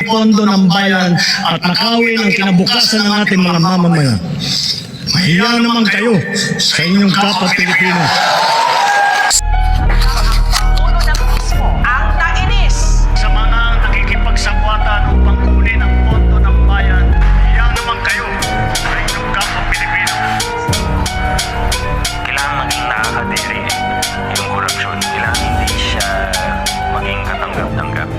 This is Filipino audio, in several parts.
pondo ng bayan at nakawin ang kinabukasan ng ating mga mamamayan. Mahiya naman kayo sa inyong kapwa Pilipino. Uno na mismo ang nainis. Sa mga nakikipagsapwatan upang kunin ang pondo ng bayan, mahiya naman kayo sa inyong kapwa Pilipino. Kailangan maging nakakadiri yung korupsyon. Kailangan hindi siya maging katanggap-tanggap.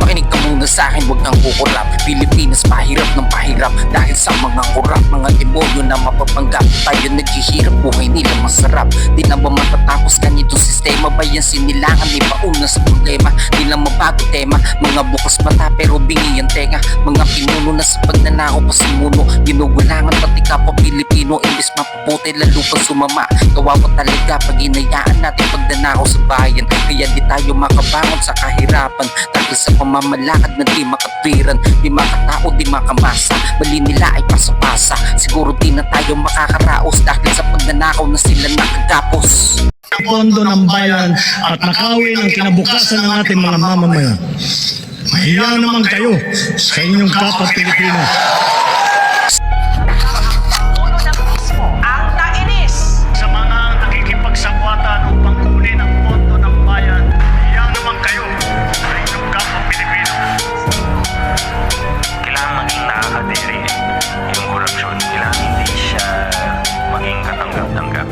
Makinig ka muna sa akin, huwag kang kukurap. Pilipinas pahirap ng pahirap dahil sa mga kurap, mga demonyo na mapapanggap. Tayo naghihirap, buhay nila masarap. Di na ba matatapos ganitong sistema? Ba yan sinilangan, di ba una sa problema? Di lang mabago tema, mga bukas mata pero bingi ang tenga. Mga pinuno na sa pagnanakaw pa simuno, ginugulangan pati kapwa Pilipino. Imbis mapaputi lalo pa sumama. Kawawa talaga pag inayaan natin pagnanakaw sa bayan. Kaya di tayo makabangon sa kahirapan dahil sa pamamalakad na di makatwiran, di makatao, di makamasa. Mali nila ay pasapasa. Siguro di na tayo makakaraos dahil sa pagnanakaw na sila nakagapos. Pondo ng bayan at nakawin ang kinabukasan ng ating mga mamamayan. Mahiya naman kayo sa inyong kapwa Pilipino. Uno na mismo ang nainis. Sa mga nakikipagsapwatan upang kunin ang pondo ng bayan, mahiya naman kayo sa inyong kapwa Pilipino. Kailangan maging nakakadiri yung korupsyon. Kailangan hindi siya maging katanggap-tanggap.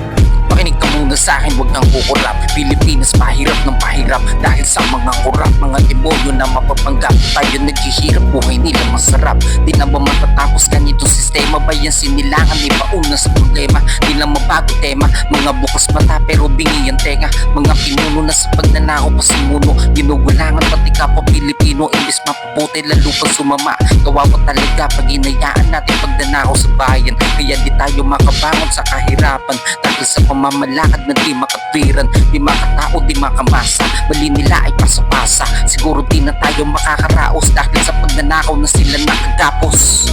Makinig ka muna sa akin, huwag kang kukurap. Pilipinas pahirap ng pahirap dahil sa mga kurap, mga demonyo na mapapanggap. Tayo naghihirap, buhay nila masarap. Di na ba matatapos ganitong sistema? Ba yan sinilangan, di ba una sa problema? Di lang mabago tema, mga bukas mata pero bingi ang tenga. Mga pinuno na sa pagnanakaw pa simuno, ginugulangan pati kapwa Pilipino. Imbis mapaputi lalo pa sumama. Kawawa talaga pag inayaan natin pagnanakaw sa bayan. Kaya di tayo makabangon sa kahirapan dahil sa pamamalakad na di makatwiran, di makatao, di makamasa. Mali nila ay pasapasa. Siguro di na tayo makakaraos dahil sa pagnanakaw na sila nakagapos.